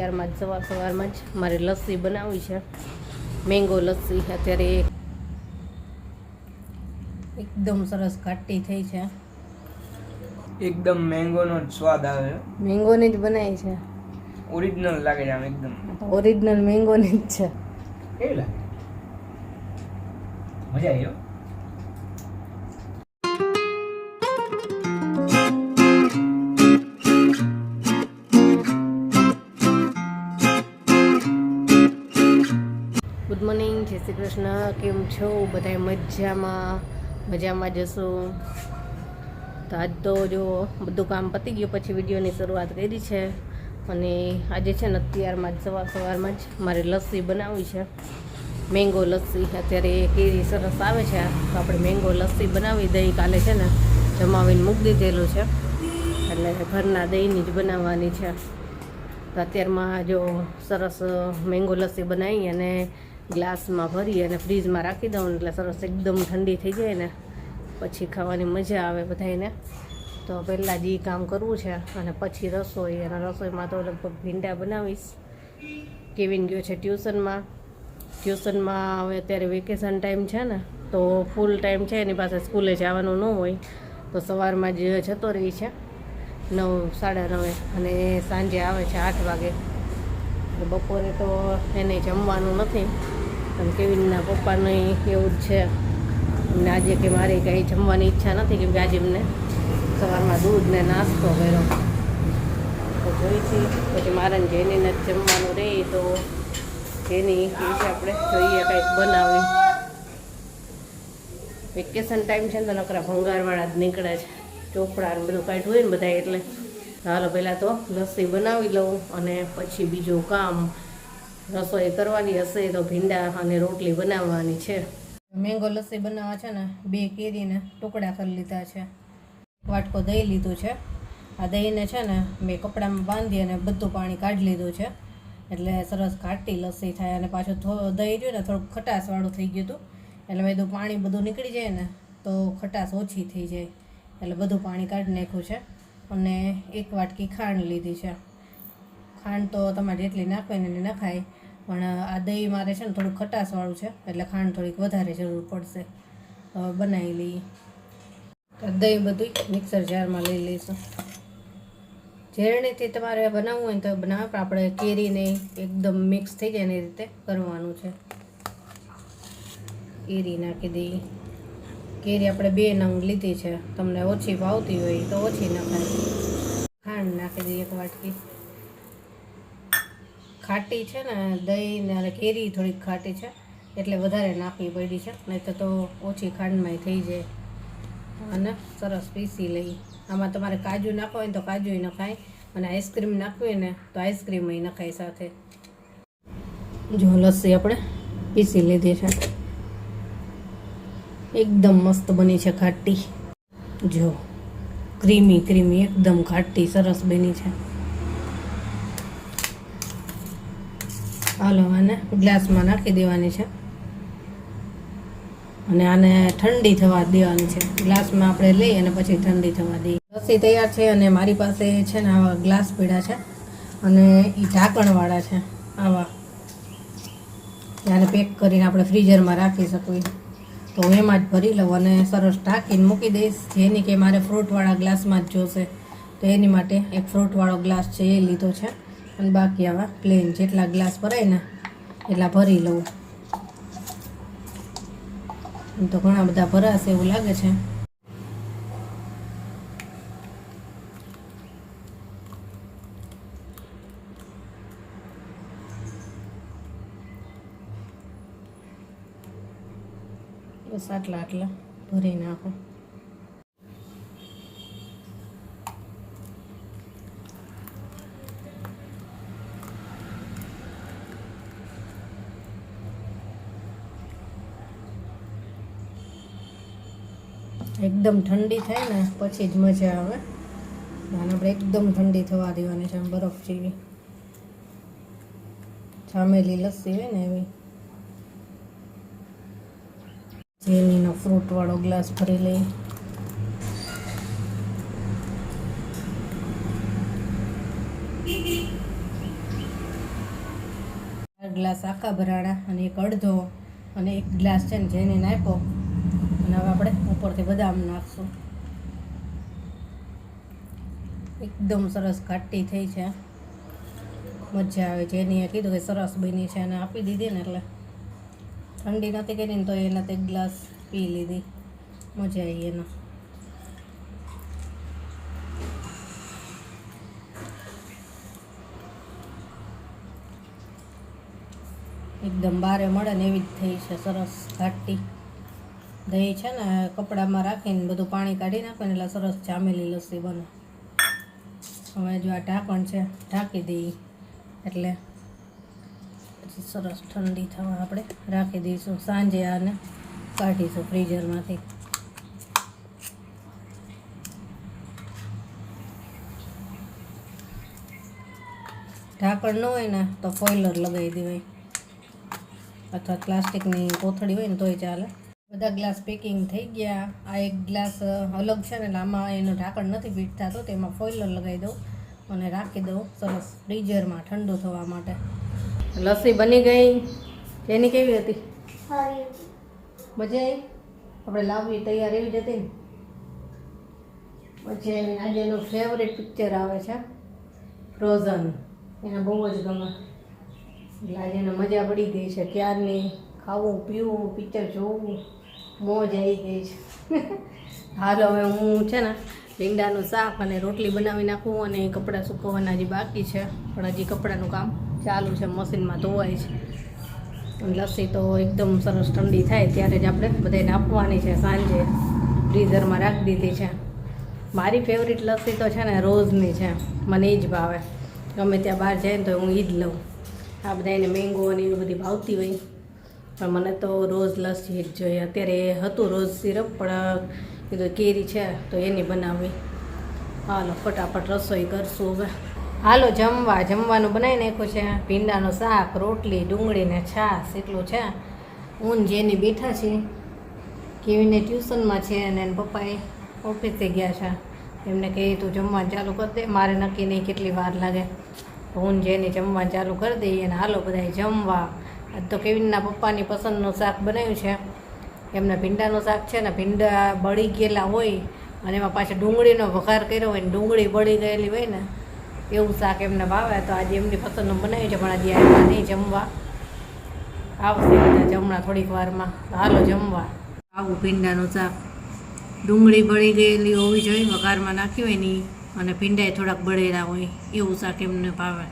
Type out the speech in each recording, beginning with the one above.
અત્યારમાં જ સવારમાં જ મારે લસ્સી બનાવી છે, મેંગો લસ્સી. અત્યારે એકદમ સરસ ઘાટી થઈ છે, એકદમ મેંગોનો સ્વાદ આવે છે. મેંગોની જ બનાવી છે, ઓરિજિનલ લાગે છે આમ એકદમ. ઓરિજિનલ મેંગોની જ છે. કેવી લાગે? મજા આવી હો. ગુડ મોર્નિંગ, જય શ્રી કૃષ્ણ. કેમ છો બધા? મજામાં જશો તો આજ તો જો બધું કામ પતી ગયું પછી વિડીયોની શરૂઆત કરી છે. અને આજે છે ને અત્યારમાં જ સવારમાં જ મારે લસ્સી બનાવવી છે, મેંગો લસ્સી. અત્યારે કેરી સરસ આવે છે તો આપણે મેંગો લસ્સી બનાવી. દહીં કાલે છે ને જમાવીને મૂકી દીધેલું છે એટલે ઘરના દહીંની જ બનાવવાની છે. તો અત્યારમાં જો સરસ મેંગો લસ્સી બનાવી અને ગ્લાસમાં ભરી અને ફ્રીજમાં રાખી દઉં એટલે સરસ એકદમ ઠંડી થઈ જાય ને પછી ખાવાની મજા આવે બધાને. તો પહેલાં જ એ કામ કરવું છે અને પછી રસોઈ. અને રસોઈમાં તો લગભગ ભીંડા બનાવીશ. કેવિન ગયો છે ટ્યુશનમાં. હવે અત્યારે વેકેશન ટાઈમ છે ને તો ફૂલ ટાઈમ છે, એની પાસે સ્કૂલે જવાનું ન હોય તો સવારમાં જ જતો રહી છે 9, 9:30 અને સાંજે આવે છે 8 વાગે. બપોરે તો એને જમવાનું નથી અને કેવિનના પપ્પાનું એવું જ છે. એમને આજે કે મારે કંઈ જમવાની ઈચ્છા નથી કેમ કે આજે એમને સવારમાં દૂધ ને નાસ્તો કર્યો તો જોઈશી. પછી મારે જેને નથી જમવાનું રહે તો જેની વિશે આપણે જોઈએ કંઈક બનાવી. વેકેશન ટાઈમ છે ને તો નકરા ભંગારવાળા જ નીકળે છે, ચોપડા ને બધું કાંઈ હોય ને બધા. એટલે હાલો પહેલાં તો લસ્સી બનાવી લઉં અને પછી બીજું કામ રસોઈ કરવાની હશે તો ભીંડા અને રોટલી બનાવવાની છે. મેંગો લસ્સી બનાવવા છે ને 2 કેરીને ટુકડા કરી લીધા છે, વાટકો દહીં લીધું છે. આ દહીંને છે ને મેં કપડામાં બાંધી અને બધું પાણી કાઢી લીધું છે એટલે સરસ ઘાટી લસ્સી થાય. અને પાછું દહીં રહ્યું ને થોડુંક ખટાશવાળું થઈ ગયું હતું એટલે બધું પાણી બધું નીકળી જાય ને તો ખટાશ ઓછી થઈ જાય એટલે બધું પાણી કાઢી નાખ્યું છે. અને 1 વાટકી ખાંડ લીધી છે. ખાંડ તો તમારે જેટલી નાખવી ને એટલી નખાય, પણ આ દહીં મારે છે ને થોડુંક ખટાશવાળું છે એટલે ખાંડ થોડીક વધારે જરૂર પડશે. હવે બનાવી લઈએ. દહીં બધું મિક્સર જારમાં લઈ લઈશું. ઝેરણીથી તમારે બનાવવું હોય ને તો બનાવે, પણ આપણે કેરીને એકદમ મિક્સ થઈ જાય ને એ રીતે કરવાનું છે. કેરી નાખી દઈએ. કેરી આપણે 2 નંગ લીધી છે, તમને ઓછી ભાવતી હોય તો ઓછી નખાય. ખાંડ નાખી દઈએ 1 વાટકી. ખાટી છે ને દહીં અને કેરી થોડીક ખાટી છે એટલે વધારે નાખવી પડી છે, નહીં તો ઓછી ખાંડમાં થઈ જાય. અને સરસ પીસી લઈ. આમાં તમારે કાજુ નાખવા હોય ને તો કાજુય નખાય અને આઈસ્ક્રીમ નાખવી હોય ને તો આઈસ્ક્રીમય નખાય સાથે. જો લસ્સી આપણે પીસી લીધી છે, એકદમ મસ્ત બની છે ખાટી. જો ક્રીમી એકદમ ખાટી સરસ બની છે. હાલો આને ગ્લાસમાં નાખી દેવાની છે અને આને ઠંડી થવા દેવાની છે. ગ્લાસમાં આપણે લઈ અને પછી ઠંડી થવા દઈએ. લસ્સી તૈયાર છે અને મારી પાસે છે ને આવા ગ્લાસ પીડા છે અને એ ઢાંકણવાળા છે આવા, ત્યારે પેક કરીને આપણે ફ્રીઝરમાં રાખી શકીએ. તો હું એમાં જ ભરી લઉં અને સરસ ઢાંકીને મૂકી દઈશ. જેની કે મારે ફ્રૂટવાળા ગ્લાસમાં જ જોશે તો એની માટે એક ફ્રૂટવાળો ગ્લાસ છે એ લીધો છે અને બાકી આવા પ્લેન જેટલા ગ્લાસ ભરાય ને એટલા ભરી લઉં. તો ઘણા બધા ભરાશે એવું લાગે છે. બસ આટલા ભરી નાખો. એકદમ ઠંડી થાય ને પછી જ મજા આવે. આને આપણે એકદમ ઠંડી થવા દેવાની છે, બરફ જેવી જામેલી લસ્સી હોય ને એવી. જેનીનો ફ્રૂટવાળો ગ્લાસ ભરી લઈ. ગ્લાસ આખા ભરાણા અને એક અડધો અને એક ગ્લાસ છે ને જેને નાખ્યો અને હવે આપણે ઉપરથી બદામ નાખશું. એકદમ સરસ ઘાટી થઈ છે, મજા આવે. જેની કીધું કે સરસ બની છે અને આપી દીધી ને એટલે ઠંડી નથી કરી ને તો એના એક ગ્લાસ પી લીધી, મજા આવી એનો. એકદમ બારે મળે ને એવી જ થઈ છે, સરસ ઘાટી. દહીં છે ને કપડામાં રાખીને બધું પાણી કાઢી નાખે ને એટલે સરસ જામેલી લસ્સી બને. હવે જો આ ઢાંકણ છે ઢાંકી દઈએ એટલે પછી સરસ ઠંડી થવા આપણે રાખી દઈશું. સાંજે આને કાઢીશું ફ્રીઝરમાંથી. ઢાંકણ ન હોય ને તો ફોઇલર લગાવી દેવાય અથવા પ્લાસ્ટિકની કોથળી હોય ને તોય ચાલે. બધા ગ્લાસ પેકિંગ થઈ ગયા. આ એક ગ્લાસ અલગ છે ને આમાં એનું ઢાંકણ નથી ફિટ થતું, તેમાં ફોઇલર લગાવી દઉં અને રાખી દઉં સરસ ફ્રીઝરમાં ઠંડુ થવા માટે. લસ્સી બની ગઈ. એની કેવી હતી? મજા આવી. આપણે લાવવી તૈયાર એવી જ હતી ને. પછી આજે એનું ફેવરેટ પિક્ચર આવે છે ફ્રોઝન, એને બહુ જ ગમે એટલે આજે એને મજા પડી ગઈ છે. ક્યારની ખાવું પીવું પિક્ચર જોવું મોજ આવી ગઈ છે. હાલ હવે હું છે ને ભીંડાનું શાક અને રોટલી બનાવી નાખું અને કપડાં સૂકવવાના હજી બાકી છે, પણ હજી કપડાનું કામ ચાલુ છે, મશીનમાં ધોવાય છે. લસ્સી તો એકદમ સરસ ઠંડી થાય ત્યારે જ આપણે બધાને આપવાની છે. સાંજે ફ્રીઝરમાં રાખી દીધી છે. મારી ફેવરિટ લસ્સી તો છે ને રોઝની છે, મને એ જ ભાવે. ગમે ત્યાં બહાર જાય ને તો હું એ જ લઉં. આ બધાને મેંગો અને એવી બધી ભાવતી હોય, પણ મને તો રોઝ લસ્સી જ જોઈએ. અત્યારે હતું રોઝ સિરપ, પણ કીધું કેરી છે તો એની બનાવી. હાલો ફટાફટ રસોઈ કરશું હવે. હાલો જમવાનું બનાવી નાખ્યું છે. ભીંડાનું શાક, રોટલી, ડુંગળી ને છાશ એટલું છે. હું જેની બેઠા છીએ, કેવીને ટ્યુશનમાં છે અને એના પપ્પાએ ઓફિસે ગયા છે. એમને કહી તું જમવાનું ચાલુ કરી દે, મારે નક્કી નહીં કેટલી વાર લાગે. હું જેની જમવાનું ચાલુ કરી દઈએ અને હાલો બધા જમવા. આજ તો કેવિનના પપ્પાની પસંદનું શાક બનાવ્યું છે. એમને ભીંડાનું શાક છે ને, ભીંડા બળી ગયેલા હોય અને એમાં પાછા ડુંગળીનો વઘાર કર્યો હોય ને ડુંગળી બળી ગયેલી હોય ને એવું શાક એમને ભાવે. તો આજે એમની પસંદનું બનાવ્યું છે, પણ હજી આવ્યા નહીં જમવા. આવશે બધા જમણા થોડીક વારમાં. હાલો જમવા. આવું ભીંડાનું શાક, ડુંગળી બળી ગયેલી હોવી જોઈએ, વઘારમાં નાખ્યું હોય નહીં, અને ભીંડાએ થોડાક બળેલા હોય એવું શાક એમને ભાવે.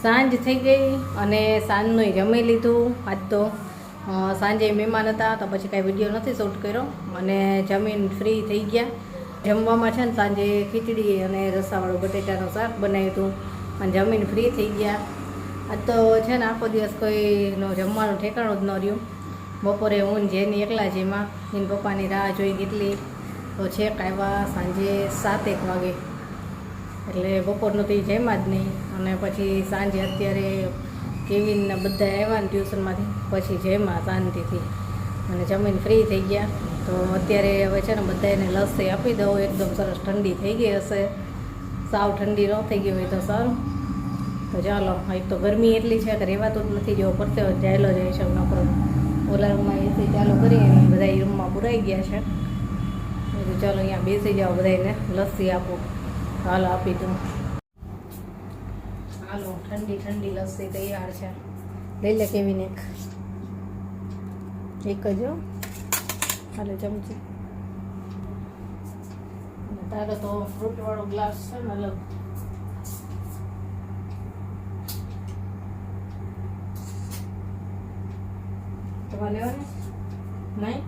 સાંજ થઈ ગઈ અને સાંજનું જમી લીધું. આજ તો સાંજે મહેમાન હતા તો પછી કાંઈ વિડીયો નથી શૂટ કર્યો અને જમીન ફ્રી થઈ ગયા. જમવામાં છે ને સાંજે ખીચડી અને રસાવાળું બટેટાનું શાક બનાવ્યું હતું અને જમીન ફ્રી થઈ ગયા. આજ તો છે ને આખો દિવસ કોઈનો જમવાનું ઠેકાણું જ ન રહ્યું. બપોરે હું જેની એકલા જેમાં એની પપ્પાની રાહ જોઈ કેટલી તો છેક આવ્યા સાંજે 7-1 વાગે, એટલે બપોરનું તો એ જમ્યા જ નહીં. અને પછી સાંજે અત્યારે કેવિનના બધા આવ્યા ને ટ્યુશનમાંથી પછી જમ્યા શાંતિથી અને જમીન ફ્રી થઈ ગયા. તો અત્યારે હવે છે ને બધાને લસ્સી આપી દઉં. એકદમ સરસ ઠંડી થઈ ગઈ હશે, સાવ ઠંડી ન થઈ ગઈ હોય તો સારું. તો ચાલો, એક તો ગરમી એટલી છે કે રહેવાતું જ નથી, જેવો પરસેવો ચાલ્યો જાય છે નકરો. ઓલા રૂમમાં એસી ચાલુ કરી અને બધા રૂમમાં પુરાઈ ગયા છે. તો ચાલો અહીંયા બેસી જાઓ, બધાને લસ્સી આપો. હાલો આપી દઉં. હાલો ઠંડી ઠંડી લસ્સી તૈયાર છે. લઈ લે કેવીને એક જ હાલો ચમચી. તારે તો ફ્રૂટવાળો ગ્લાસ છે ને અલગ. તમારે લેવાનું નહીં?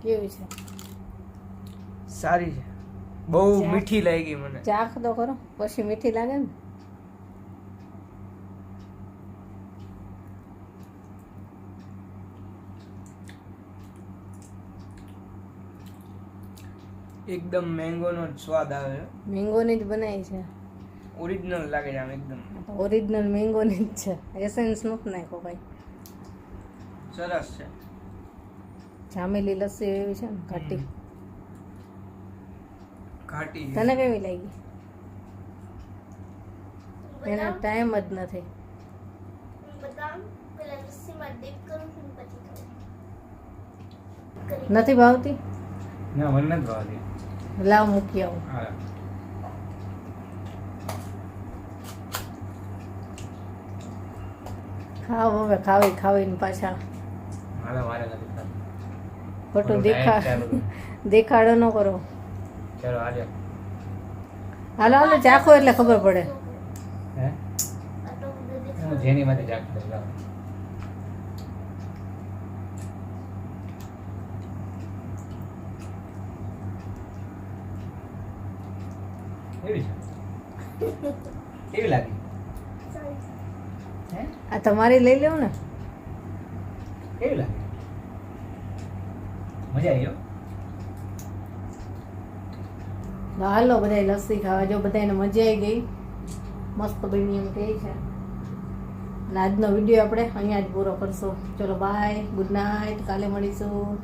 કેવી છે? સારી છે, બહુ મીઠી લાગી મને. ચાખ તો કરો પછી મીઠી લાગે ને. એકદમ મેંગોનો જ સ્વાદ આવે છે. મેંગોની જ બનાવી છે, ઓરિજિનલ લાગે છે આમ એકદમ. ઓરિજિનલ મેંગોની જ છે, એસેન્સ નથી નાખ્યો ભાઈ. સરસ છે. જામેલી લસ્સી એવી છે ને ઘાટી. ઘાટી તને કેવી લાગી? એને ટાઈમ જ નથી. બદામ પેલા લસ્સીમાં ડીપ કરું છું ને પછી ખાઉં. નથી ભાવતી? ના મને નથી ભાવતી. લાવ મૂકી આવું. હા ખાવ હવે ખાવીને પાછા મારે નથી ખાતું. ખોટું મારું diet ચાલુ. દેખાડો ન કરો. ચાલો આજે હાલો ચાખો એટલે ખબર પડે. હે આટલો બધો હું દેખાડો. જેની માંથી ચાખતો લાવ. કેવી છે? કેવી લાગી? હે આ તમારી લઈ લેવું ને. કેવી લાગી? મજા આવી હો. હાલો બધા લસ્સી ખાવા. જો બધાને મજા આવી ગઈ, મસ્ત બની એમ કહે છે. અને આજનો વિડીયો આપણે અહીંયા જ પૂરો કરશું. ચલો બાય, ગુડ નાઇટ, કાલે મળીશું.